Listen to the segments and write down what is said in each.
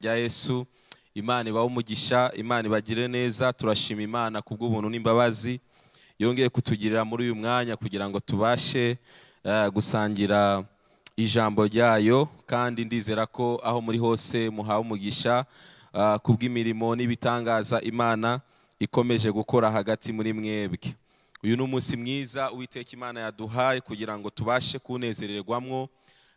rya Yesu. Imana ibahe umugisha, Imana ibagire neza. Turashima Imana kubw'ubuntu n'imbabazi yongeye kutugirira muri uyu mwanya kugira ngo tubashe gusangira ijambo ryayo, kandi ndizera ko aho muri hose muhawe umugisha kubw'imirimo n'ibitangaza Imana ikomeje gukora hagati muri mwebwe. Uyu ni umunsi mwiza Uwiteka Imana yaduhaye kugira ngo tubashe kunezererwamwo,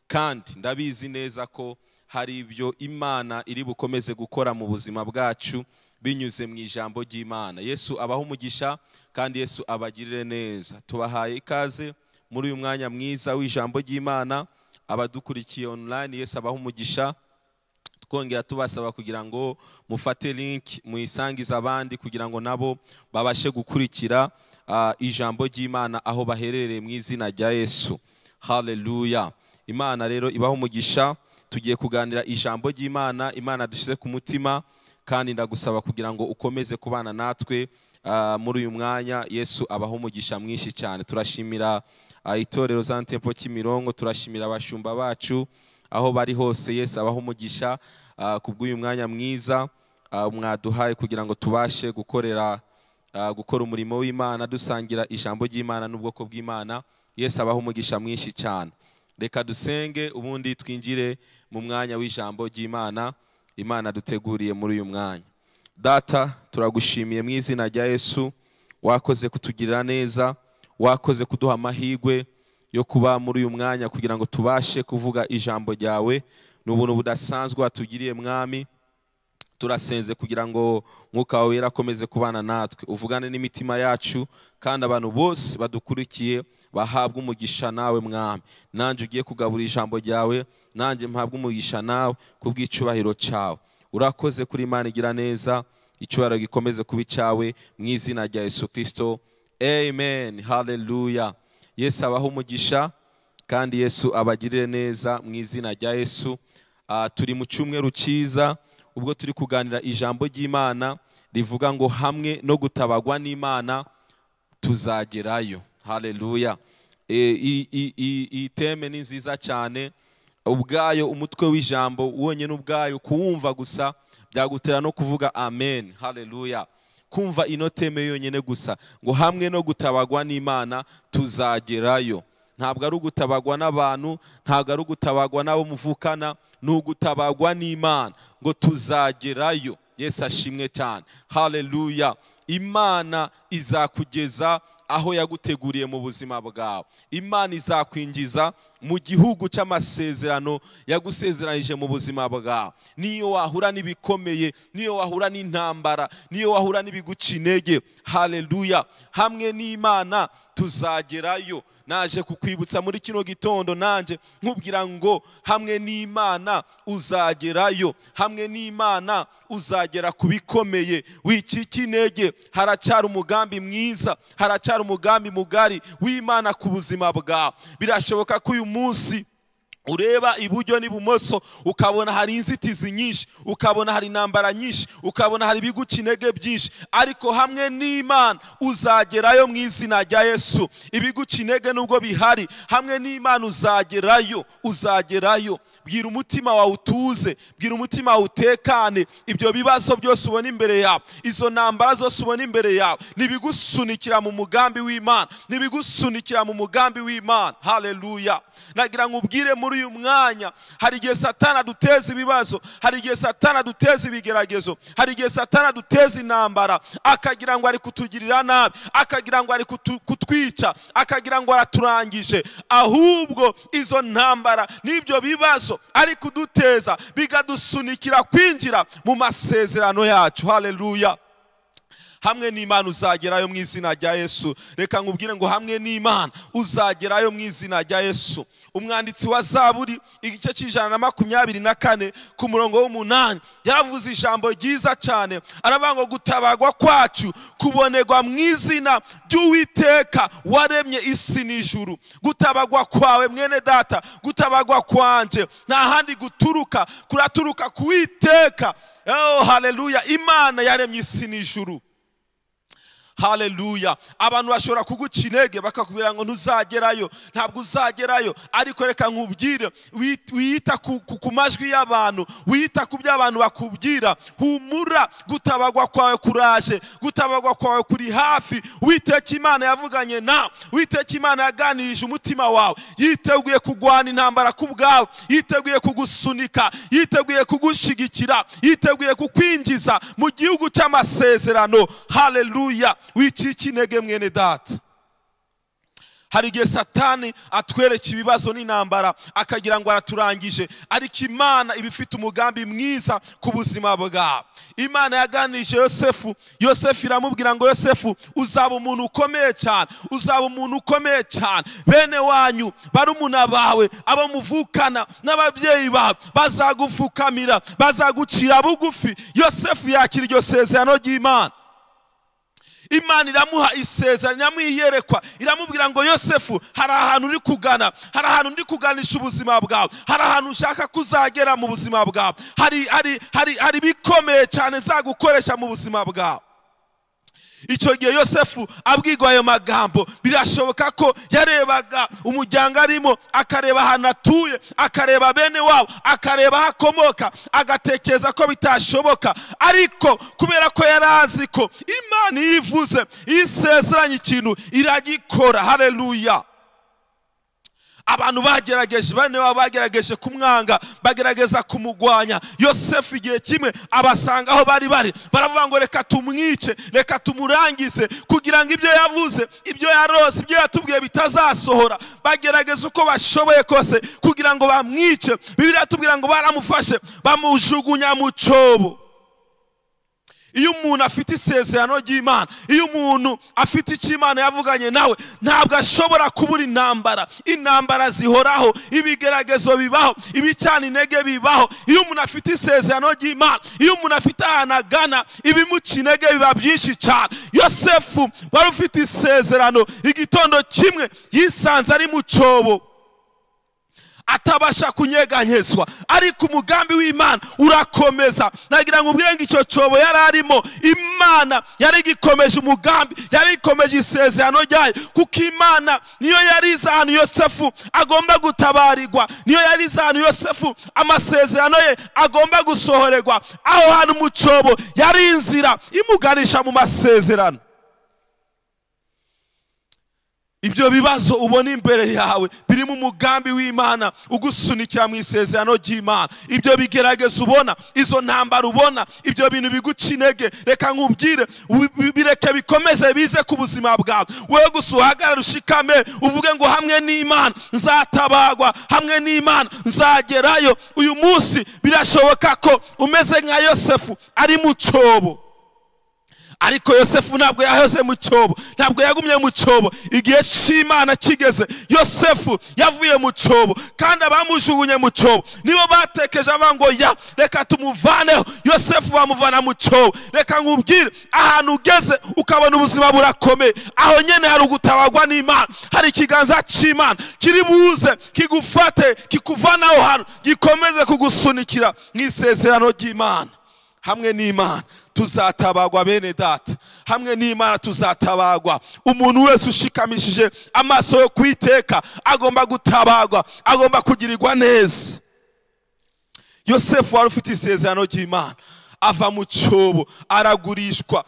kandi ndabizi neza ko hari ibyo Imana iri bukomeze gukora mu buzima bwacu binyuze mu ijambo ry'Imana. Yesu abaho umugisha kandi Yesu abagirire neza. Tubahaye ikaze muri uyu mwanya mwiza w'ijambo ry'Imana. Abadukurikiye online, Yesu abaho umugisha. Twongera tubasaba kugira ngo mufate link muyisangiza abandi kugira ngo nabo babashe gukurikira ijambo ry'Imana aho baherereye mu izina rya Yesu. Haleluya. Imana rero ibaho umugisha. Tugiye kuganira ijambo ry'Imana, Imana dushize ku mutima, kandi ndagusaba kugira ngo ukomeze kubana natwe muri uyu mwanya. Yesu abaho umugisha mwinshi cyane. Turashimira itorero za Temple Kimironko, turashimira abashumba bacu aho bari hose. Yesu abaho umugisha kubw'uyu mwanya mwiza mwaduhaye kugira ngo tubashe gukora umurimo w'Imana, dusangira ijambo ry'Imana n'ubwoko bw'Imana. Yesu abaho umugisha mwinshi cyane. Reka dusenge ubundi twinjire mu mwanya w'ijambo ry'Imana Imana duteguriye muri uyu mwanya. Data, turagushimiye mu izina rya Yesu, wakoze kutugirira neza, wakoze kuduha amahirwe yo kuba muri uyu mwanya kugira ngo tubashe kuvuga ijambo ryawe. Ni ubuntu budasanzwe watugiriye Mwami. Turasenze kugira ngo Mwuka wawe akomeze kubana natwe, uvugane n'imitima yacu, kandi abantu bose badukurikiye bahabwa umugisha nawe Mwami. Nanjye ugiye kugabura ijambo ryawe, nanjye mpabwa umugisha nawe kubw'icubahiro cyawe. Urakoze kuri Imana igira neza, icyubahiro gikomeze kuba icyawe mu izina rya Yesu Kristo. Amen. Haleluya. Yesu abaho umugisha kandi Yesu abagirire neza mu izina rya Yesu. Turi mu cyumweru cyiza ubwo turi kuganira ijambo ry'Imana rivuga ngo hamwe no gutabagwa n'Imana tuzagerayo. Haleluya. Iyi teme ni nziza cyane. Ubwayo umutwe w'ijambo wonyine ubwayo kuwumva gusa byagutera no kuvuga amen. Haleluya. Kumva ino teme yonyine gusa ngo hamwe no gutabagwa n'Imana tuzagerayo. Ntabwo ari ugutabagwa n'abantu, ntabwo ari ugutabagwa n'abo muvukana, ni ugutabagwa n'Imana ngo tuzagerayo. Yesu ashimwe cyane. Haleluya. Imana izakugeza aho yaguteguriye mu buzima bwawe. Imana izakwinjiza mu gihugu cy'amasezerano yagusezeranije mu buzima bwawe. Niyo wahura n'ibikomeye, niyo wahura n'intambara, niyo wahura n'ibiguca intege, haleluya, hamwe n'Imana tuzagerayo. Naje kukwibutsa muri kino gitondo nanjye nkubwira ngo hamwe n'Imana uzagerayo, hamwe n'Imana uzagera ku bikomeye. Wicika intege, haracyari umugambi mwiza, haracyari umugambi mugari w'Imana ku buzima bwawe. Birashoboka ko uyu munsi ureba iburyo n'ibumoso ukabona hari inzitizi nyinshi, ukabona hari intambara nyinshi, ukabona hari ibiguca intege byinshi, ariko hamwe n'Imana uzagerayo mu izina rya Yesu. Ibiguca intege nubwo bihari, hamwe n'Imana uzagerayo, uzagerayo. Bwira umutima wawe utuze, bwira umutima wawe utekane. Ibyo bibazo byose ubona imbere yawe, izo ntambara zose ubona imbere yawe, nibigusunikira mu mugambi w'Imana, nibigusunikira mu mugambi w'Imana. Haleluya. Nagira ngo ubwire muri uyu mwanya, hari igihe Satani aduteza ibibazo, hari igihe Satani aduteza ibigeragezo, hari igihe Satani aduteza intambara, akagira ngo ari kutugirira nabi, akagira ngo ari kutwica, akagira ngo araturangije. Ahubwo izo ntambara n'ibyo bibazo ari kuduteza bigadusunikira kwinjira mu masezerano yacu. Haleluya. Hamwe n'Imana uzagerayo mu izina rya Yesu. Reka nkubwire ngo hamwe n'Imana uzagerayo mu izina rya Yesu. Umwanditsi wa Zaburi igice c'124 ku murongo w'8 yaravuze ijambo ryiza cyane, aravuga ngo gutabagwa kwacu kubonerwa mu izina ry'Uwiteka waremye isi n'ijuru. Gutabagwa kwawe mwene data, gutabagwa kwanje nta handi guturuka, kuraturuka ku Uwiteka. Oh haleluya. Imana yaremye isi n'ijuru. Haleluya. Abantu bashobora kuguca intege bakakubwira ngo ntuzagerayo, ntabwo uzagerayo, ariko reka nkubwire, wiyita ku majwi y'abantu, wiyita ku byo abantu bakubwira. Humura, gutabagwa kwawe kuraje, gutabagwa kwawe kuri hafi. Uwiteka Imana yavuganye nawe, Uwiteka Imana yaganirije umutima wawe, yiteguye kugwana intambara ku bwawe, yiteguye kugusunika, yiteguye kugushigikira, yiteguye kukwinjiza mu gihugu cy'amasezerano. Haleluya. Wicika intege mwene data. Hari igihe Satani atwereka ibibazo n'intambara akagira ngo araturangije, ariko Imana ibifite umugambi mwiza ku buzima bwawe. Imana yaganirije Yosefu, Yosefu iramubwira ngo Yosefu, uzaba umuntu ukomeye cyane, uzaba umuntu ukomeye cyane. Bene wanyu, barumuna bawe, abo muvukana n'ababyeyi bawe bazagupfukamira, bazagucira bugufi. Yosefu yakira iryo sezerano ry'Imana. Imana iramuha isezerano, iramuyerekwa, iramubwira ngo Yosefu, hari ahantu uri kugana, hari ahantu ndi kuganisha ubuzima bwawe, hari ahantu ushaka kuzagera mu buzima bwawe, hari bikomeye cyane zagukoresha mu buzima bwawe. Icyo gihe Yosefu abwirwa ayo magambo, birashoboka ko yarebaga umuryango arimo, akareba ahantu atuye, akareba bene wabo, akareba aho akomoka, agatekereza ko bitashoboka. Ariko kubera ko yari azi ko Imana yivuze, isezeranye ikintu iragikora. Haleluya. Abantu bagerageje, bane baba bagerageje kumwanga, bagerageza kumugwanya. Yosefu igihe kimwe abasanga aho bari, baravuga ngo reka tumwice, reka tumurangize, kugira ngo ibyo yavuze, ibyo yarose, ibyo yatubwiye bitazasohora. Bagerageza uko bashoboye kose kugira ngo bamwice. Bibiliya yatubwira ngo baramufashe, bamujugunya mu cyobo. Iyo umuntu afite isezerano ry'Imana, iyo umuntu afite icyo Imana yavuganye nawe, ntabwo ashobora kubura intambara. Intambara zihoraho, ibigeragezo bibaho, ibicana intege bibaho. Iyo umuntu afite isezerano ry'Imana, iyo umuntu afite ahantu agana, ibimuca intege biba byinshi cyane. Yosefu wari ufite isezerano, igitondo kimwe yisanze ari mu cyobo, atabasha kunyeganyezwa, ariko umugambi w'Imana urakomeza. Nagira ngo ubwire ngo icyo cyobo yari arimo, Imana yari gikomeje umugambi, yari ikomeje isezerano ryayo, kuko Imana niyo yari izi ahantu Yosefu agomba gutabarirwa, niyo yari izi ahantu Yosefu amasezerano ye agomba gusohorerwa. Aho hantu mu cyobo yari inzira imuganisha mu masezerano. Ibyo bibazo ubona imbere yawe birimo umugambi w'Imana ugusunikira mu isezerano ry'Imana. Ibyo bigerageza ubona, izo ntambara ubona, ibyo bintu biguca intege, reka nkubwire, bireke bikomeze bize ku buzima bwawe. Wewe gusa uhagarare ushikame, uvuge ngo hamwe n'Imana nzatabagwa, hamwe n'Imana nzagerayo. Uyu munsi birashoboka ko umeze nka Yosefu ari mu cyobo, ariko Yosefu ntabwo yahoze mu cyobo, ntabwo yagumye mu cyobo. Igihe cy'Imana kigeze, Yosefu yavuye mu cyobo, kandi abamujugunye mu cyobo nibo batekeje ngo ya reka tumuvaneho. Yosefu bamuvana mu cyobo. Reka nkubwire, ahantu ugeze ukabona ubuzima burakomeye, aho nyene hari ugutabagwa n'Imana, hari ikiganza cy'Imana kiri buze kigufate, kikuvanaho hantu, gikomeze kugusunikira mu isezerano ry'Imana. Hamwe n'Imana tuzatabagwa bene data, hamwe n'Imana tuzatabagwa. Umuntu wese ushikamishije amaso yo kwiteka agomba gutabagwa, agomba kugirirwa neza. Yosefu wari ufite isezerano ry'Imana, ava mu cyobo, aragurishwa,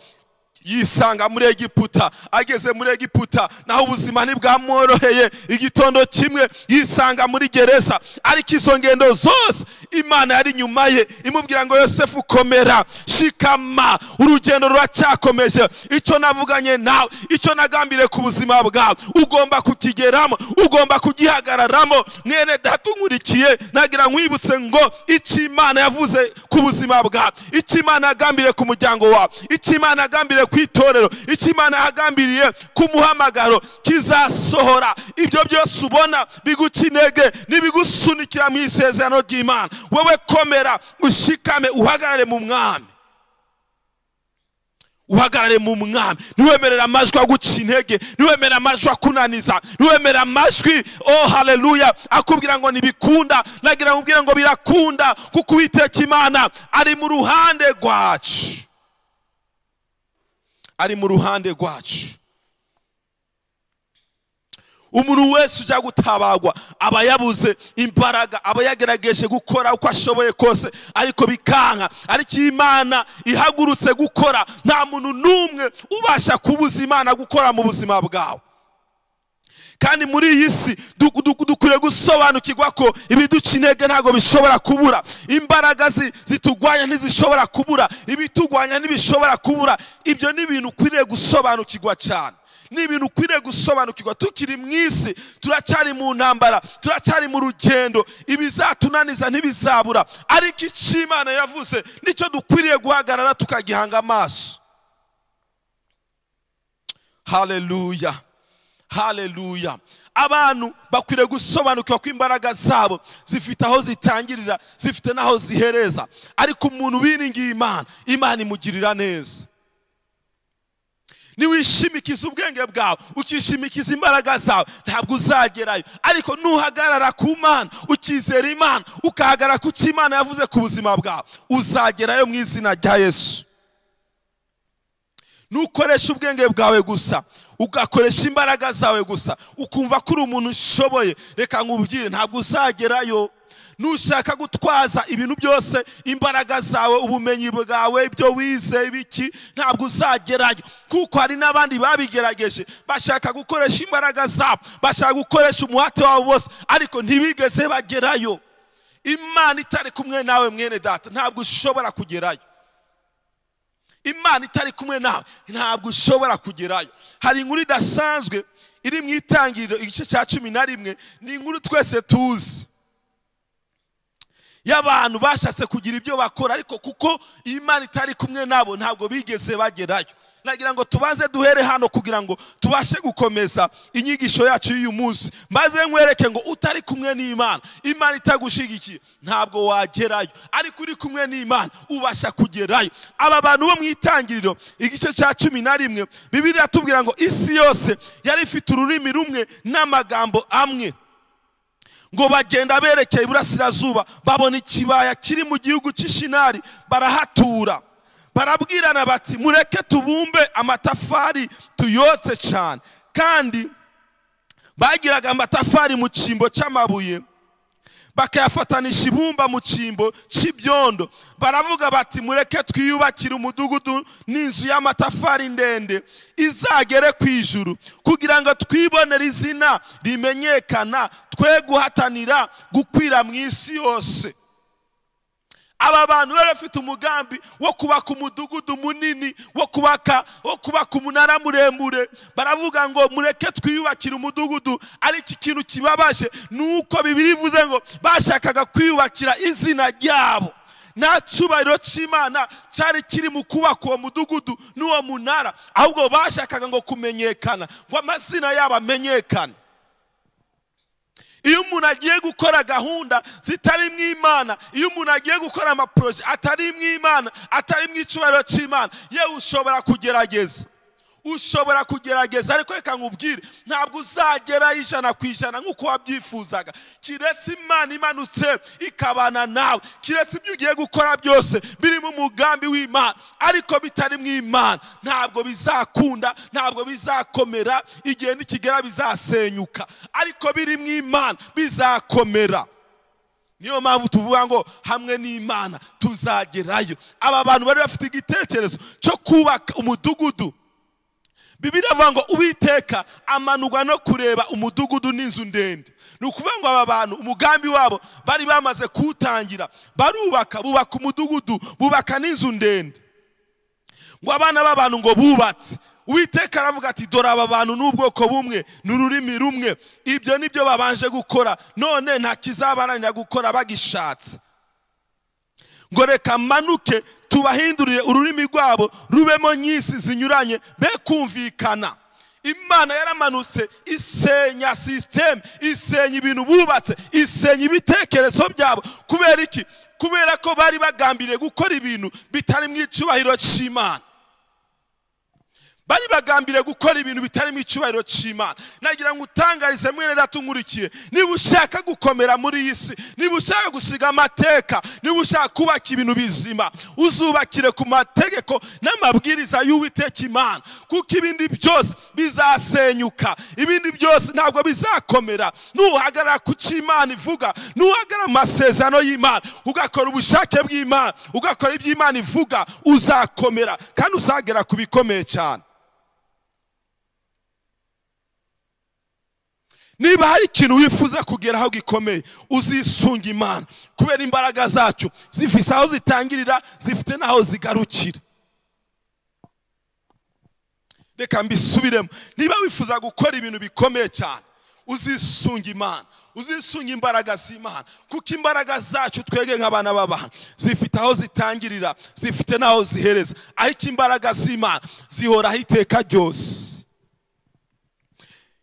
yisanga muri Egiputa. Ageze muri Egiputa naho ubuzima ntibwamworoheye, igitondo kimwe yisanga muri gereza. Ariko izo ngendo zose Imana yari nyuma ye, imubwira ngo Yosefu komera, shikama, urugendo ruracyakomeje. Icyo navuganye nawe, icyo nagambire ku buzima bwawe, ugomba kukigeramo, ugomba kugihagararamo. Mwene data unkurikiye, nagira nkwibutse ngo icyo Imana yavuze ku buzima bwawe, icyo Imana yagambire ku muryango wawe, icyo Imana yagambire ku itorero, icyo Imana yagambiriye ku muhamagaro kizasohora. Ibyo byose ubona biguca intege n'ibigusunikira mu isezerano ry'Imana, wowe komera, ushikame, uhagarare mu mwami. Uhagarare mu mwami. Niwemerera amajwi aguca intege, niwemerera amajwi akunaniza, niwemerera amajwi haleluya akubwira ngo ntibikunda. Nagira nkubwire ngo birakunda, kuko Uwiteka Imana ari mu ruhande rwacu. ari mu ruhande rwacu. Umuntu wese ujya gutabagwa aba yabuze imbaraga, aba yagerageje gukora uko ashoboye kose ariko bikanka. Ariko Imana ihagurutse gukora, nta muntu n'umwe ubasha kubuza Imana gukora mu buzima bwawe. Kandi muri iyi si dukwiye gusobanukirwa ko ibiduca intege ntabwo bishobora kubura, imbaraga zitugwanya ntizishobora kubura, ibitugwanya ntibishobora kubura. Ibyo ni ibintu ukwiriye gusobanukirwa cyane, ni ibintu ukwiriye gusobanukirwa. Tukiri mu isi, turacyari mu ntambara, turacyari mu rugendo, ibizatunaniza ntibizabura, ariko icyo Imana yavuze nicyo dukwiriye guhagarara tukagihanga amaso. Haleluya, haleluya. Abantu bakwiriye gusobanukirwa ko imbaraga zabo zifite aho zitangirira, zifite n'aho zihereza. Ariko umuntu wiringiye Imana, Imana imugirira neza. Niwishimikiza ubwenge bwawe, ukishimikiza imbaraga zawe, ntabwo uzagerayo. Ariko nuhagarara ku Mana, ukizera Imana, ukahagarara ku cyo Imana yavuze ku buzima bwawe, uzagerayo mu izina rya Yesu. Nukoresha ubwenge bwawe gusa, ugakoresha imbaraga zawe gusa, ukumva ko uri umuntu ushoboye, reka nkubwire, ntabwo uzagerayo. Nushaka gutwaza ibintu byose, imbaraga zawe, ubumenyi bwawe, ibyo wize, ibiki, ntabwo uzagerayo. Kuko hari n'abandi babigerageje, bashaka gukoresha imbaraga zabo, bashaka gukoresha umuhate wabo bose, ariko ntibigeze bagerayo. Imana itari kumwe nawe mwene data, ntabwo ushobora kugerayo. Imana itari kumwe nawe, ntabwo ushobora kugerayo. Hari inkuru idasanzwe iri mu Itangiriro igice cya 11, ni inkuru twese tuzi, y'abantu bashatse kugira ibyo bakora, ariko kuko Imana itari kumwe nabo ntabwo bigeze bagerayo. Nagira ngo tubanze duhere hano kugira ngo tubashe gukomeza inyigisho yacu y'uyu munsi, maze nkwereke ngo utari kumwe n'Imana, Imana itagushigikiye, ntabwo wagerayo. Ariko uri kumwe n'Imana ubasha kugerayo. Aba bantu bo mu Itangiriro igice cya 11, Bibiliya tubwira ngo isi yose yari ifite ururimi rumwe n'amagambo amwe. Ngo bagenda berekeye iburasirazuba, babona ikibaya kiri mu gihugu cy'Ishinari, barahatura. Barabwirana bati, mureke tubumbe amatafari tuyotse cyane. Kandi bagiraga amatafari mu cyimbo cy'amabuye, bakayafatanisha ibumba mu cyimbo cy'ibyondo. Baravuga bati, mureke twiyubakire umudugudu n'inzu y'amatafari ndende izagere ku ijuru, kugira ngo twibonere izina rimenyekana, twe guhatanira gukwira mu isi yose. Aba bantu bari bafite umugambi wo kubaka umudugudu munini, wo kubaka umunara muremure. Baravuga ngo mureke twiyubakire umudugudu. Ari iki kintu kibabaje, nuko Bibiliya ivuze ngo bashakaga kwiyubakira izina ryabo. Nta cyubahiro cy'Imana cyari kiri mu kubaka uwo mudugudu n'uwo munara, ahubwo bashakaga ngo kumenyekana, ngo amazina yabo amenyekane. Iyo umuntu agiye gukora gahunda zitari mu Imana, iyo umuntu agiye gukora amaproje atari mu Imana, atari mu icyubahiro cy'Imana, yewe ushobora kugerageza, ushobora kugerageza, ariko reka nkubwire, ntabwo uzagera 100% nk'uko wabyifuzaga. Kiretse Imana imanutse ikabana nawe, kiretse ibyo ugiye gukora byose biri mu mugambi w'Imana, ariko bitari mu Imana, ntabwo bizakunda, ntabwo bizakomera. Igihe nikigera bizasenyuka, ariko biri mu Imana bizakomera. Niyo mpamvu tuvuga ngo hamwe n'Imana tuzagerayo. Aba bantu bari bafite igitekerezo cyo kubaka umudugudu. Bibiliya ivuga ngo Uwiteka amanurwa no kureba umudugudu n'inzu ndende. Ni ukuvuga ngo aba bantu umugambi wabo bari bamaze kuwutangira, bubaka umudugudu, bubaka n'inzu ndende. Ngo abana b'abantu ngo bubatse, Uwiteka aravuga ati, dore aba bantu n'ubwoko bumwe, n'ururimi rumwe. Ibyo nibyo babanje gukora, none nta kizabananira gukora bagishatse. Ngo reka manuke tubahindurire ururimi rwabo rubemo nyisi zinyuranye, be kumvikana. Imana yaramanutse isenya system, isenya ibintu bubatse, isenya ibitekerezo byabo. Kubera iki? Kubera ko bari bagambiriye gukora ibintu bitari mu icyubahiro cy'Imana. bari bagambire gukora ibintu bitari mu icyubahiro cy'Imana. Nagira ngo utangarize mwene data unkurikiye, niba ushaka gukomera muri iyi si, niba ushaka gusiga amateka, niba ushaka kubaka ibintu bizima, uzubakire ku mategeko n'amabwiriza y'Uwiteka Imana, kuko ibindi byose bizasenyuka, ibindi byose ntabwo bizakomera. Nuhagarara ku cy'Imana ivuga, nuhagarara mu masezerano y'Imana, ugakora ubushake bw'Imana, ugakora ibyo Imana ivuga, uzakomera kandi uzagera ku bikomeye cyane. Niba hari ikintu wifuza kugeraho gikomeye, uzisunga Imana, kubera imbaraga zacu zifite aho zitangirira, zifite n'aho zigarukira. Reka mbisubiremo, niba wifuza gukora ibintu bikomeye cyane, uzisunga Imana, uzisunga imbaraga z'Imana, kuko imbaraga zacu twege nk'abana b'abantu zifite aho zitangirira, zifite n'aho zihereza, ariko imbaraga z'Imana zihoraho iteka ryose.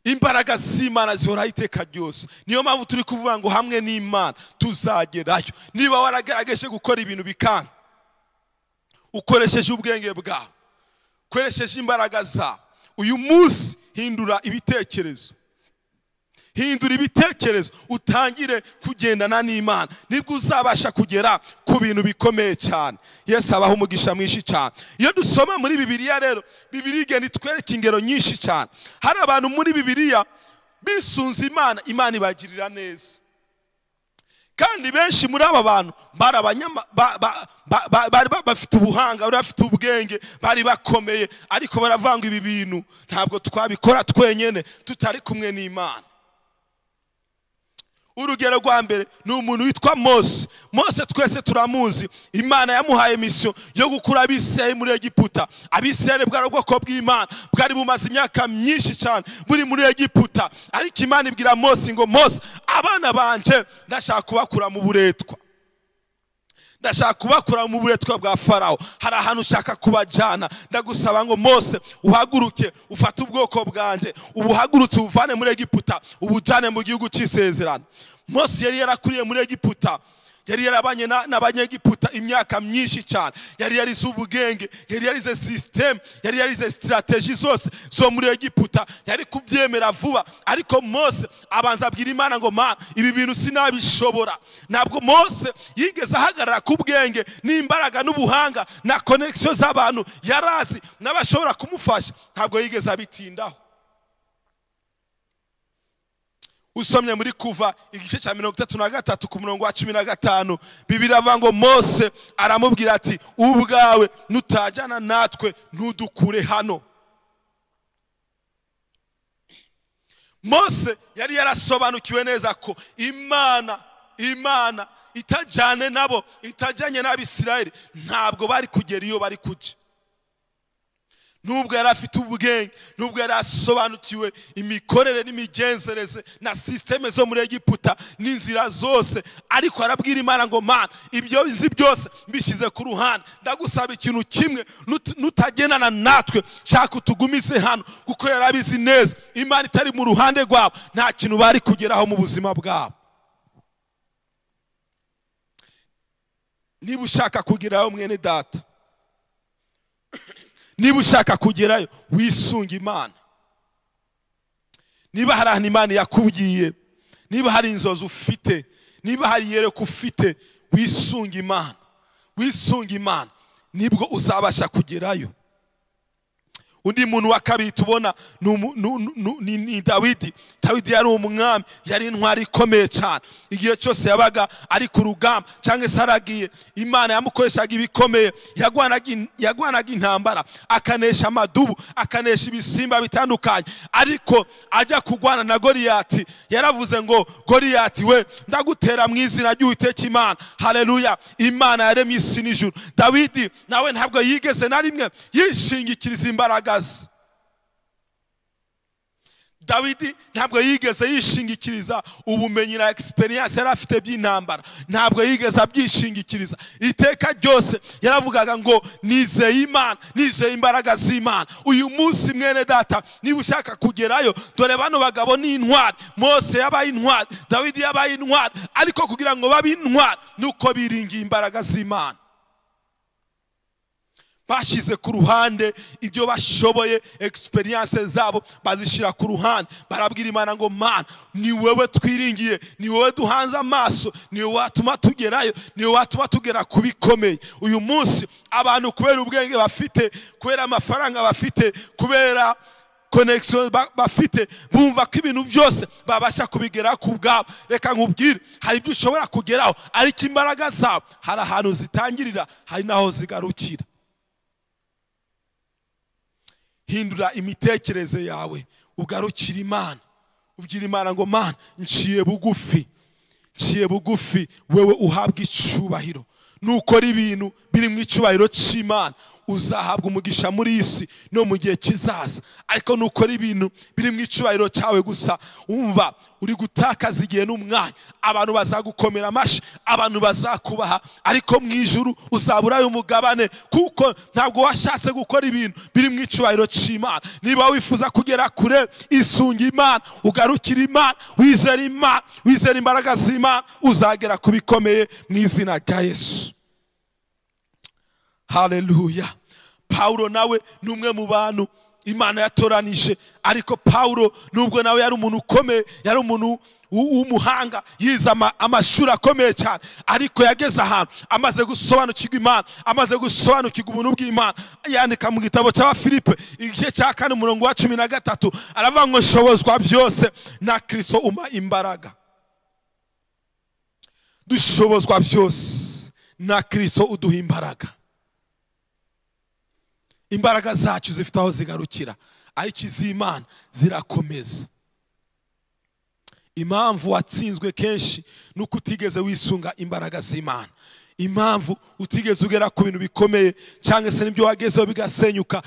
Imbaraga z'Imana zihoraho iteka ryose. Niyo mpamvu turi kuvuga ngo hamwe n'Imana tuzagerayo. Niba waragerageje gukora ibintu bikanga, ukoresheje ubwenge bwawe, ukoresheje imbaraga zawe, uyu munsi hindura ibitekerezo. Hindura ibitekerezo, utangire kugendana n'Imana, nibwo uzabasha kugera ku bintu bikomeye cyane. Yesu abaho umugisha mwinshi cyane. Iyo dusoma muri Bibiliya rero, Bibiliya igenda itwereka ingero nyinshi cyane. Hari abantu muri Bibiliya bisunze Imana, Imana ibagirira neza. Kandi benshi muri aba bantu bari bafite ubuhanga, bari bafite ubwenge, bari bakomeye, ariko baravanga ibi bintu ntabwo twabikora twenyene tutari kumwe n'Imana. Urugero rwa mbere ni umuntu witwa Mose. Mose twese turamuzi. Imana yamuhaye mission yo gukura Abisirayeli muri Egiputa. Abisirayeli bwari ubwoko bw'Imana, bwari bumaze imyaka myinshi cyane buri muri Egiputa, ariko Imana ibwira Mose ngo, Mose, abana banje ndashaka kubakura mu buretwa, ndashaka kubakura mu buretwa bwa Farawo. Hari ahantu ushaka kubajyana, ndagusaba ngo Mose uhaguruke, ufate ubwoko bwanje, ubuhagurutse uvane muri Egiputa, ubujyane mu gihugu cy'isezerano. Mose yari yarakuriye muri Egiputa, yari yarabanye n'abanyegiputa imyaka myinshi cyane, yari yarize ubwenge, yari yarize system, yari yarize strategy zose zo muri Egiputa, yari kubyemera vuba. Ariko Mose abanza abwira Imana ngo, Mana, ibi bintu sinabishobora. Ntabwo Mose yigeze ahagarara ku bwenge n'imbaraga n'ubuhanga na connection z'abantu yarazi n'abashobora kumufasha, ntabwo yigeze abitindaho. Usomye muri Kuva igice cya 33 ku murongo wa 15, Bibiliya avuga ngo Mose aramubwira ati, ubwawe nutajyana natwe ntudukure hano. Mose yari yarasobanukiwe neza ko Imana itajyane nabo, itajyanye n'Abisirayeli, ntabwo bari kugera iyo bari kujya. Nubwo yari afite ubwenge, nubwo yari asobanukiwe imikorere n'imigenzereze na systeme zo muri Egiputa n'inzira zose, ariko arabwira Imana ngo, Mana, ibyo izi byose mbishyize ku ruhande, ndagusaba ikintu kimwe, nutagendana natwe shaka utugumize hano. Kuko yari abizi neza Imana itari mu ruhande rwabo, nta kintu bari kugeraho mu buzima bwabo. Niba ushaka kugeraho mwene data, niba ushaka kugerayo, wisunga Imana. Niba hari ahantu Imana yakubwiye, niba hari inzozi ufite, niba hari yereko ufite, wisunga Imana. Wisunga Imana, nibwo uzabasha kugerayo. Undi muntu wa kabiri tubona ni Dawidi. Dawidi yari umwami, yari intwari ikomeye cyane. Igihe cyose yabaga ari ku rugamba cyangwa se aragiye, Imana yamukoreshaga ibikomeye. Yagwanaga intambara, akanesha amadubu, akanesha ibisimba bitandukanye. Ariko ajya kugwana na Goliyati, yaravuze ngo, Goliyati we, ndagutera mu izina ry'Uwiteka Imana. Haleluya! Imana yaremye isi n'ijuru. Dawidi nawe ntabwo yigeze na rimwe yishingikiriza imbaraga. Dawidi ntabwo yigeze yishingikiriza ubumenyi na experience yari afite by'intambara, ntabwo yigeze abyishingikiriza. Iteka ryose yaravugaga ngo, nizeye Imana, nizeye imbaraga z'Imana. Uyu munsi mwene data, niba ushaka kugerayo, dore bano bagabo ni intwari. Mose yabaye intwari, Dawidi yabaye intwari, ariko kugira ngo babe intwari nuko biringiye imbaraga z'Imana. bashize ku ruhande ibyo bashoboye, experience zabo bazishira ku ruhande, barabwira Imana ngo Mana, ni wewe twiringiye, ni wewe duhanze amaso, ni wewe watuma tugerayo, ni wewe watuma tugera kubikomeye. Uyu munsi abantu kubera ubwenge bafite, kubera amafaranga bafite, kubera connection bafite, bumva ko ibintu byose babasha kubigera ku bwabo. Reka nkubwire, hari ibyo ushobora kugeraho ariko imbaraga zabo hari ahantu zitangirira, hari naho zigarukira. Hindura imitekerereze yawe, ugarukira Imana, ubwira Imana ngo Mana, nciye bugufi, wewe uhabwa icubahiro. Nukora ibintu biri mu icubahiro cy'Imana, uzahabwa umugisha muri isi no mu gihe kizaza. Ariko nukora ibintu biri mu icubahiro cyawe gusa, umva uri gutakaza igihe n'umwanya. Abantu bazagukomera amashi, abantu bazakubaha, ariko mu ijuru uzaburayo umugabane, kuko ntabwo washatse gukora ibintu biri mu icubahiro cy'Imana. Niba wifuza kugera kure, isunga Imana, ugarukira Imana, wizera imbaraga z'Imana, uzagera kubikomeye mu izina rya Yesu. Haleluya. Paulo nawe ni umwe mu bantu Imana yatoranije, ariko Paulo nubwo nawe yari umuntu ukomeye, yari umuntu w'umuhanga, yize amashuri akomeye cyane, ariko yageze ahantu amaze gusobanukirwa Imana, amaze gusobanukirwa ubuntu bw'Imana, yandika mu gitabo cy'Abafilipi igice cya 4:13 aravuga ngo nshobozwa byose na Kristo umpa imbaraga. Dushobozwa byose na Kristo uduha imbaraga. Imbaraga zacu zifite aho zigarukira, ariko iz'Imana zirakomeza. Impamvu watsinzwe kenshi nuko utigeze wisunga imbaraga z'Imana. Impamvu utigeze ugera ku bintu bikomeye, cyangwa se n'ibyo wagezeho bigasenyuka,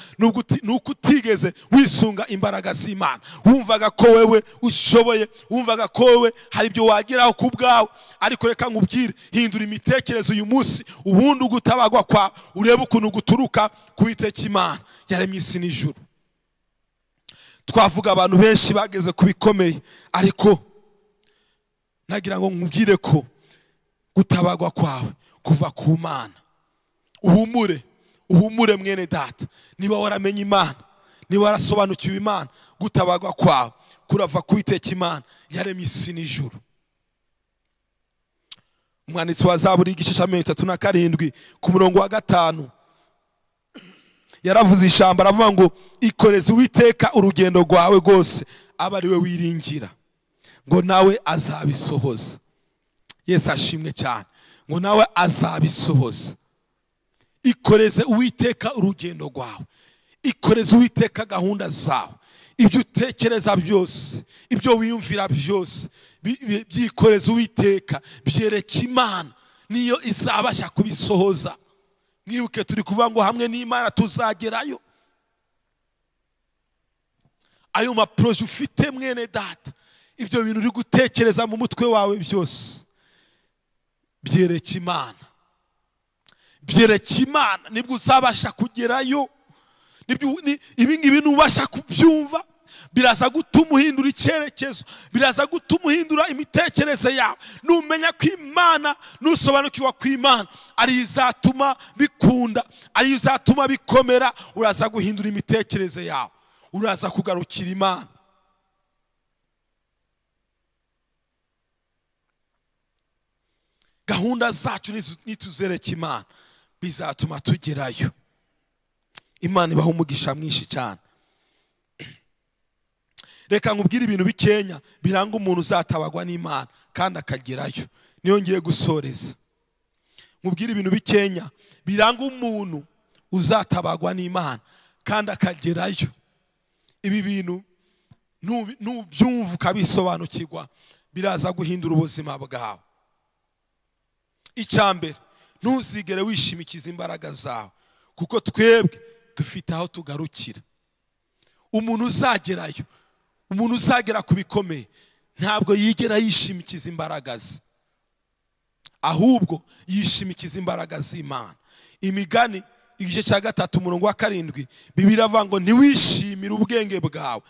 nuko utigeze wisunga imbaraga z'Imana. Wumvaga ko wewe ushoboye, wumvaga ko wewe hari ibyo wageraho ku bwawe. Ariko reka nkubwire, hindura imitekerereze uyu munsi, ubundi ugutabagwa kwa urebe ukuntu guturuka ku Uwiteka Imana yaremye isi n'ijuru. Twavuga abantu benshi bageze ku bikomeye, ariko nagira ngo nkubwire ko gutabagwa kwawe kuva ku Mana. Uhumure mwene data, niba waramenye Imana, niba warasobanukiwe Imana, gutabagwa kwawe kurava ku Uwiteka Imana yaremye isi n'ijuru. Umwanditsi wa Zaburi igice cya 37 ku murongo wa 5 yaravuze ijambo, aravuga ngo ikoreze Uwiteka urugendo rwawe rwose, aba ari we wiringira, ngo nawe azabisohoza. Yesu ashimwe cyane, ngo nawe azabisohoza. Ikoreze Uwiteka urugendo rwawe, ikoreze Uwiteka gahunda zawe, ibyo utekereza byose, ibyo wiyumvira byose, byikoreze Uwiteka, byereke Imana, niyo izabasha kubisohoza. Mwibuke turi kuvuga ngo hamwe n'Imana tuzagerayo. Ayo maproje ufite mwene data, ibyo bintu uri gutekereza mu mutwe wawe byose, byereke Imana. Byereke Imana, nibwo uzabasha kugerayo. Ibi ngibi nubasha kubyumva, biraza gutuma uhindura icyerekezo, biraza gutuma uhindura imitekerereze yawe. Numenya ko Imana, nusobanukirwa ko Imana ari izatuma bikunda, ari izatuma bikomera, uraza guhindura imitekerereze yawe, uraza kugarukira Imana. Gahunda zacu nituzereke Imana, bizatuma tugerayo. Imana ibaha umugisha mwinshi cyane. Reka nkubwire ibintu bikenya biranga umuntu uzatabagwa n'Imana kandi akagerayo. Niyo ngiye gusoreza. Nkubwire ibintu bikenya biranga umuntu uzatabagwa n'Imana kandi akagerayo. Ibi bintu nubyumva ukabisobanukirwa, biraza guhindura ubuzima bwawe. Icyambere, ntuzigere wishimikiza imbaraga zawe, kuko twebwe dufite aho tugarukira. Umuntu uzagerayo, umuntu uzagera ku bikomeye, ntabwo yigera yishimikiza imbaraga ze, ahubwo yishimikiza imbaraga z'Imana. Imigani igice cya 3 umurongo wa 7 Bibiliya avuga ngo ntiwishimire ubwenge bwawe,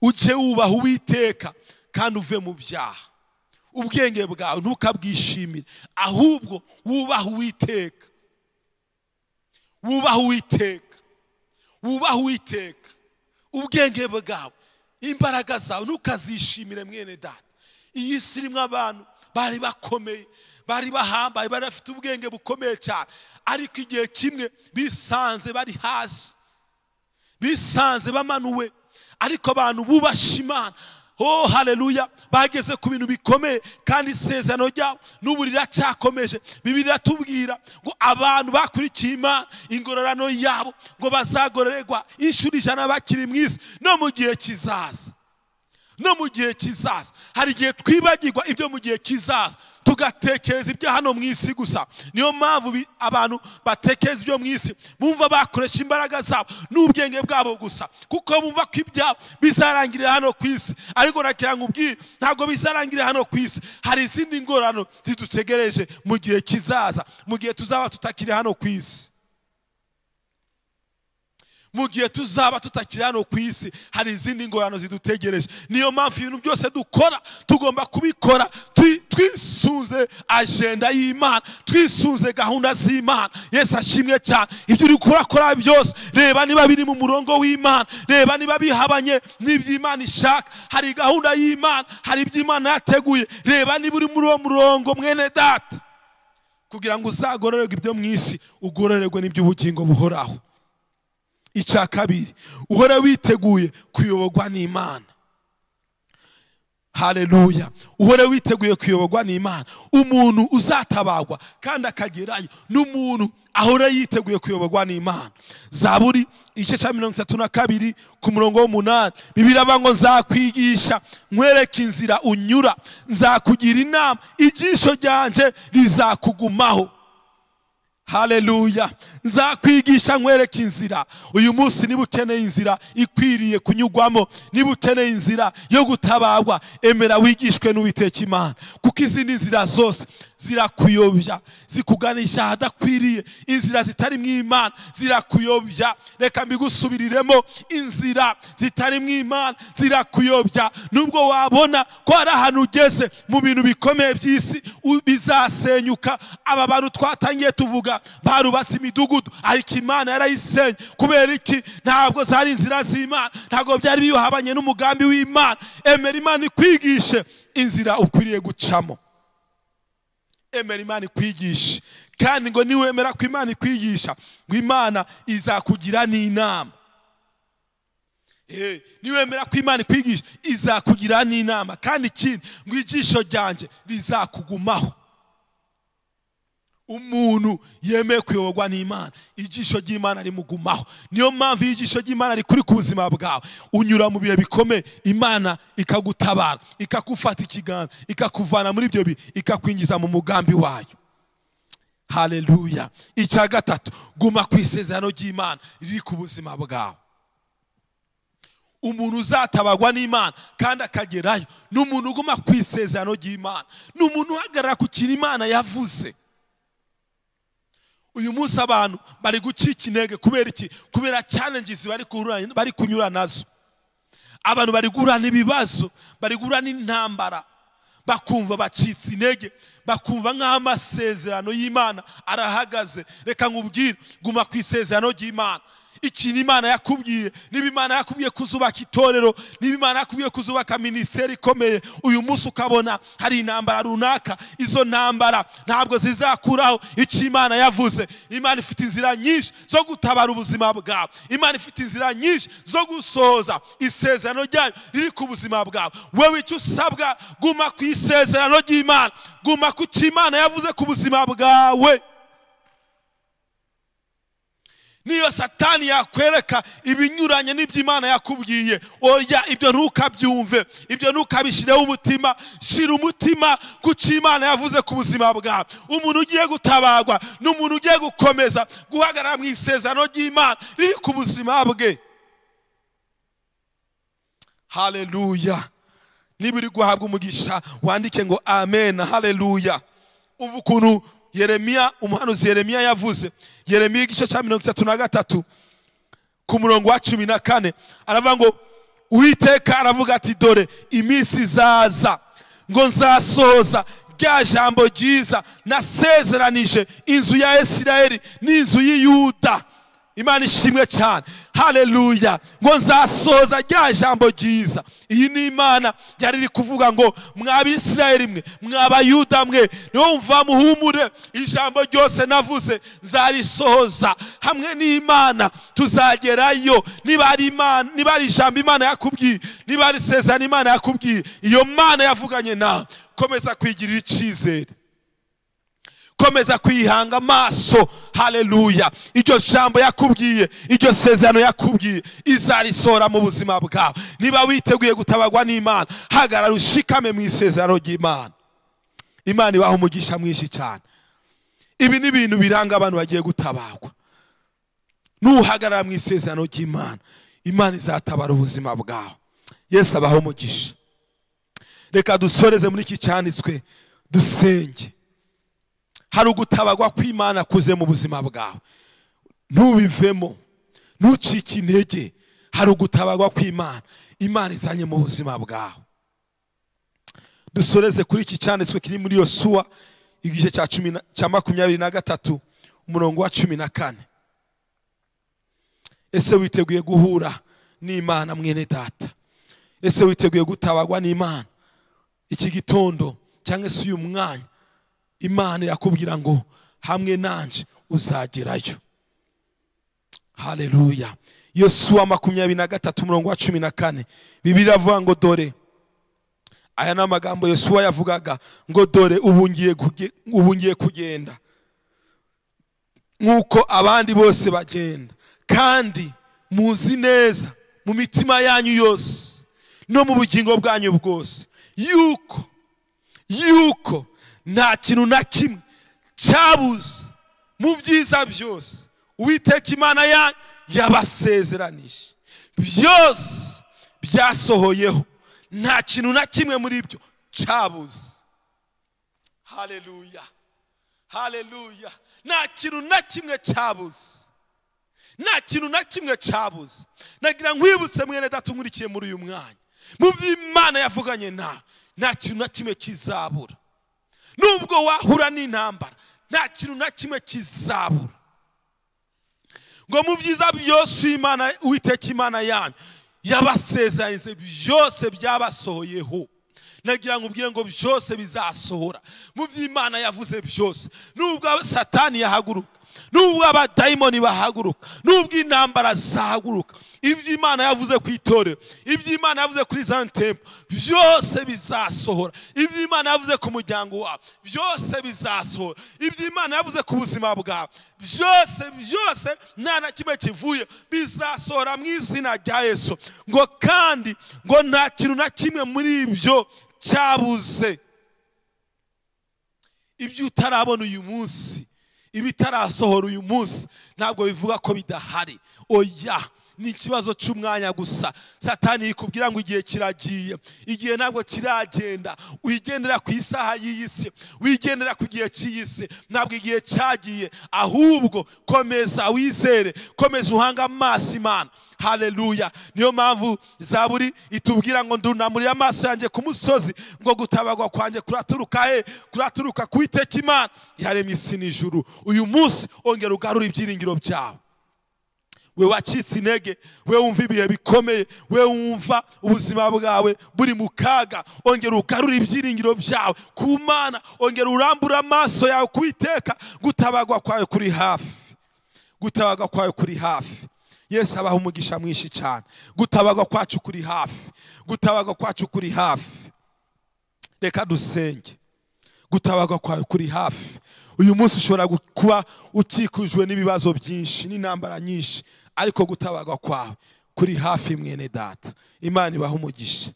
ujye wubaha Uwiteka kandi uve mu byaha. Ubwenge bwawe ntukabwishimire, ahubwo wubaha Uwiteka. wubaha Uwiteka, wubaha Uwiteka, ubwenge bwawe, imbaraga zawe ntukazishimire mwene data. Iyi si irimo abantu bari bakomeye, bari bahambaye, bari bafite ubwenge bukomeye cyane, ariko igihe kimwe bisanze bari hasi, bisanze bamanuwe. Ariko abantu bubasha Imana, oh haleluya, bageze ku bintu bikomeye, kandi isezerano ryabo n'ubu riracyakomeje. Bibiliya iratubwira ngo abantu bakurikiye Imana, ingororano yabo ngo bazagororerwa inshuro 100 bakiri mu isi no mu gihe kizaza. No mu gihe kizaza. Hari igihe twibagirwa ibyo mu gihe kizaza, tugatekereza ibyo hano mu isi gusa. Niyo mpamvu abantu batekereza ibyo mu isi bumva bakoresha imbaraga zabo n'ubwenge bwabo gusa, kuko bumva ko ibyabo bizarangirira hano ku isi. Ariko nakira nkubwire, ntabwo bizarangirira hano ku isi. Hari izindi ngororano zidutegereje mu gihe kizaza, mu gihe tuzaba tutakiri hano ku isi. Mu gihe tuzaba tutakiri hano ku isi, hari izindi ngororano zidutegereje. Niyo mpamvu ibintu byose dukora tugomba kubikora twisuze agenda y'Imana, twisuze gahunda z'Imana. Yesu ashimwe cyane. Ibyo uri kurakora byose, reba niba biri mu murongo w'Imana, reba niba bihabanye n'iby'Imana ishaka. Hari gahunda y'Imana, hari iby'Imana yateguye. Reba niba uri muri uwo murongo mwene data, kugira ngo uzagororerwe ibyo mu isi, ugororerwe n'iby'ubugingo buhoraho. Icya kabiri, uhora witeguye kuyoborwa n'Imana. Haleluya. Uhora witeguye kuyoborwa n'Imana. Umuntu uzatabagwa kandi akagerayo n'umuntu ahora yiteguye kuyoborwa n'Imana. Zaburi igice cya 32 ku murongo w'8, Bibiliya ivuga ngo nzakwigisha nkwereke inzira unyura, nzakugira inama, ijisho ryanje rizakugumaho. Haleluya. Nzakwigisha nkwereke inzira. Uyu munsi niba ukeneye inzira ikwiriye kunyugwamo, niba ukeneye inzira yo gutabagwa, emera wigishwe n'Uwiteka Imana, kuko izindi nzira zose zirakuyobya, zikuganisha ahadakwiriye. Inzira zitari mu Imana zirakuyobya. Reka mbigusubiriremo, inzira zitari mu Imana zirakuyobya. Nubwo wabona ko ari ahantu ugeze mu bintu bikomeye by'isi bizasenyuka. Aba bantu twatangiye tuvuga barubatse imidugudu, ariko Imana yarayisenye. Kubera iki? Ntabwo zari inzira z'Imana, ntabwo byari bihabanye n'umugambi w'Imana. Emera Imana ikwigishe inzira ukwiriye gucamo. Emera Imana ikwigishe, kandi ngo niwemera ko Imana ikwigisha, ngo Imana izakugira n'inama. Niwemera ko Imana ikwigisha, izakugira n'inama, kandi ikindi ngo ijisho ryanje rizakugumaho. Umuntu yemeye kuyoborwa n'Imana, ijisho ry'Imana rimugumaho. Niyo mpamvu ijisho ry'Imana rikuri ku buzima bwawe, unyura mu bihe bikomeye, Imana ikagutabara, ikakufata ikiganza, ikakuvana muri ibyo bihe, ikakwinjiza mu mugambi wayo. Haleluya. Icya gatatu, guma ku isezerano ry'Imana riri ku buzima bwawe. Umuntu uzatabagwa n'Imana kandi akagerayo n'umuntu uguma ku isezerano ry'Imana, n'umuntu uhagarara ku kintu Imana yavuze. Uyu munsi abantu bari gucika intege kubera iki? Kubera challenges bari kunyura nazo. Abantu bari guhura n'ibibazo, bari guhura n'intambara, bakumva bacitse intege, bakumva nk'aho amasezerano y'Imana arahagaze. Reka nkubwire, guma ku isezerano ry'Imana. Ikintu Imana yakubwiye, niba Imana yakubwiye kuzubaka itorero, niba Imana yakubwiye kuzubaka ministeri ikomeye, uyu munsi ukabona hari intambara runaka, izo ntambara ntabwo zizakuraho icyo Imana yavuze. Imana ifite inzira nyinshi zo gutabara ubuzima bwawe. Imana ifite inzira nyinshi zo gusohoza isezerano ryayo riri ku buzima bwawe. Wewe icyo usabwa, guma ku isezerano ry'Imana, guma ku cyo Imana yavuze ku buzima bwawe. Niyo Satani yakwereka ibinyuranye n'iby'Imana yakubwiye, oya, ibyo ntukabyumve, ibyo ntukabishireho umutima. Shira umutima ku cyo Imana yavuze ku buzima bwawe. Umuntu ugiye gutabagwa n'umuntu ugiye gukomeza guhagarara mu isezerano ry'Imana riri ku buzima bwe. Haleluya. Niba uri guhabwa umugisha, wandike ngo amen. Haleluya. Umva ukuntu Yeremiya, umuhanuzi Yeremiya yavuze. Yeremiya igice cya 33 ku murongo wa 14, aravuga ngo Uwiteka aravuga ati, dore iminsi izaza ngo nzasohoza rya jambo ryiza nasezeranije inzu ya Isirayeli n'inzu y'Iyuda. Imana ishimwe cyane. Haleluya. Ngo nzasohoza rya jambo ryiza. Iyi ni Imana yari iri kuvuga ngo mw'Abisirayeli mwe, mw'Abayuda mwe, numva muhumure, ijambo ryose navuze nzarisohoza. Hamwe n'Imana tuzagerayo. Niba ari ijambo Imana yakubwiye, niba ari isezerano Imana yakubwiye, iyo Mana yavuganye nawe, komeza kwigirira icyizere, komeza kwihanga amaso. Haleluya. Iryo jambo yakubwiye, iryo sezerano yakubwiye, izarisohora mu buzima bwawe. Niba witeguye gutabagwa n'Imana, hagarara ushikame mu isezerano ry'Imana. Imana ibaha umugisha mwinshi cyane. Ibi ni ibintu biranga abantu bagiye gutabagwa. Nuhagarara mu isezerano ry'Imana, Imana izatabara ubuzima bwawe. Yesu abaha umugisha. Reka dusoreze muri iki cyanditswe dusenge. Hari ugutabagwa kw'Imana kuze mu buzima bwawe. Ntubivemo, ntucike intege. Hari ugutabagwa kw'Imana, Imana izanye mu buzima bwawe. Dusoreze kuri iki cyanditswe kiri muri Yosuwa igice cya 23 umurongo wa 14. Ese witeguye guhura n'Imana mwene data? Ese witeguye gutabagwa n'Imana iki gitondo cyangwa se uyu mwanya? Imana irakubwira ngo hamwe nanje uzagerayo. Haleluya. Yosuwa 23 umurongo wa 14. Bibiliya iravuga ngo dore, aya ni amagambo Yosuwa yavugaga, ngo dore ubu ngiye kugenda nk'uko abandi bose bagenda, kandi muzi neza mu mitima yanyu yose no mu bugingo bwanyu bwose yuko nta kintu na kimwe cyabuze mu byiza byose Uwiteka Imana yanyu yabasezeranije. Byose byasohoyeho, nta kintu na kimwe muri byo cyabuze. Haleluya. Haleluya. Nta kintu na kimwe cyabuze. Nta kintu na kimwe cyabuze. Nagira nkwibutse mwene data unkurikiye muri uyu mwanya, mu by'Imana yavuganye nawe, nta kintu na kimwe kizabura. Nubwo wahura n'intambara, nta kintu na kimwe kizabura. Ngo mu byiza byose Imana, Uwiteka Imana yanyu yabasezeranije, byose byabasohoyeho. Nagira ngo ubwire ngo byose bizasohora mu by'Imana yavuze byose. Nubwo Satani yahaguruka, nubwo abadayimoni bahaguruka, nubwo intambara zahaguruka, iby'Imana yavuze ku itorero, iby'Imana yavuze kuri Zion Temple, byose bizasohora. Iby'Imana yavuze ku muryango wawe, byose bizasohora. Iby'Imana yavuze ku buzima bwawe, byose nta na kimwe kivuye, bizasohora mu izina rya Yesu. Ngo kandi ngo nta kintu na kimwe muri ibyo cyabuze. Ibyo utarabona uyu munsi, ibitarasohora uyu munsi, ntabwo bivuga ko bidahari. Oya, ni ikibazo cy'umwanya gusa. Satani yikubwira ngo igihe kiragiye, igihe ntabwo kiragenda. Wigendera ku isaha y'iyi si, wigendera ku gihe cy'iyi si, ntabwo igihe cyagiye. Ahubwo komeza wizere, komeza uhanga amaso Imana. Haleluya. Niyo mpamvu Zaburi itubwira ngo ndunamurira amaso yanjye ku musozi, ngo gutabagwa kwanjye kuraturuka he? Kuraturuka ku Uwiteka Imana yaremye isi n'ijuru. Uyu munsi ongera ugarura ibyiringiro byawe. We wacitse intege, we wumva ibihe bikomeye, we wumva ubuzima bwawe buri mu kaga, ongera ugarura ibyiringiro byawe ku Mana. Ongera urambura amaso yawe ku Uwiteka. Gutabagwa kwawe kuri hafi, gutabagwa kwawe kuri hafi. Yesu abaha umugisha mwinshi cyane. Gutabagwa kwacu kuri hafi, gutabagwa kwacu kuri hafi. Reka dusenge. Gutabagwa kwawe kuri hafi. Uyu munsi ushobora kuba ukikujwe n'ibibazo byinshi n'intambara nyinshi, ariko gutabagwa kwawe kuri hafi mwene data. Imana ibaha umugisha.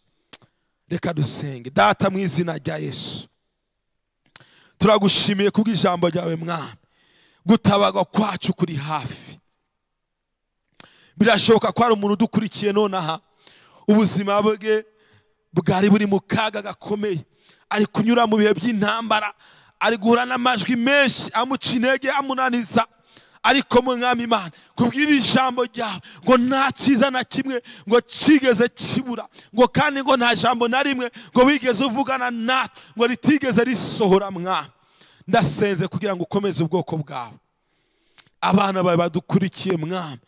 Reka dusenge. Data, mu izina rya Yesu, turagushimiye kubw'ijambo ryawe Mwami. Gutabagwa kwacu kuri hafi. Birashoboka ko hari umuntu udukurikiye nonaha, ubuzima bwe bwari buri mu kaga gakomeye, ari kunyura mu bihe by'intambara, ari guhura n'amajwi menshi amuca intege, amunaniza. Ariko Mwami Imana, kubwira ijambo ryawe ngo nta cyiza na kimwe ngo kigeze kibura, ngo kandi ngo nta jambo na rimwe ngo wigeze uvugana natwe ngo ritigeze risohora. Mwami, ndasenze kugira ngo ukomeze ubwoko bwawe. abana bawe badukurikiye mwami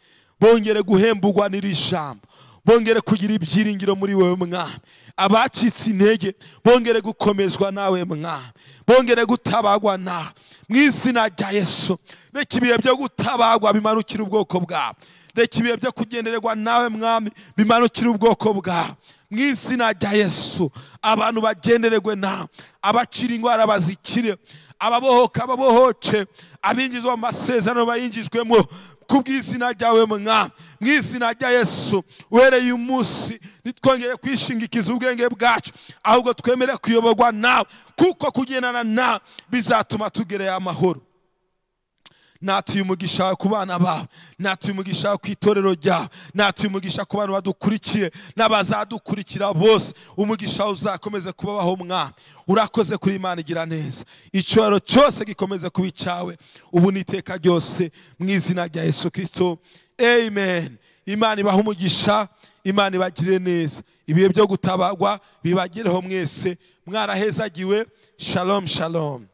bongere guhemburwa n'iri jambo, bongere kugira ibyiringiro muri wowe mwami. Abacitse intege bongere gukomezwa nawe mwami, bongere gutabagwa nawe mu izina rya Yesu. Reka ibihe byo gutabagwa bimanukira ubwoko bwawe, reka ibihe byo kugendererwa nawe mwami bimanukira ubwoko bwawe mu izina rya Yesu. Abantu bagendererwe nawe, abakira indwara bazikire, ababohoka babohoke, abinjizwa mu masezerano bayinjijwemo kubw'izina ryawe mwami mu izina rya Yesu. Uhereye umunsi nitwongere kwishingikiza ubwenge bwacu, ahubwo twemere kuyoborwa nawe, kuko kugendana nawe bizatuma tugereye amahoro. Natuye umugisha ku bana bawe, natuye umugisha ku itorero ryawe, natuye umugisha ku bantu badukurikiye n'abazadukurikira bose. Umugisha uzakomeze kubabaho mwami. Urakoze kuri Imana igira neza, icyubahiro cyose gikomeze kuba icyawe ubu n'iteka ryose mu izina rya Yesu Kristo, amen. Imana ibahe umugisha, Imana ibagirire neza, ibihe byo gutabagwa bibagereho mwese, mwarahezagiwe. Shalom shalom.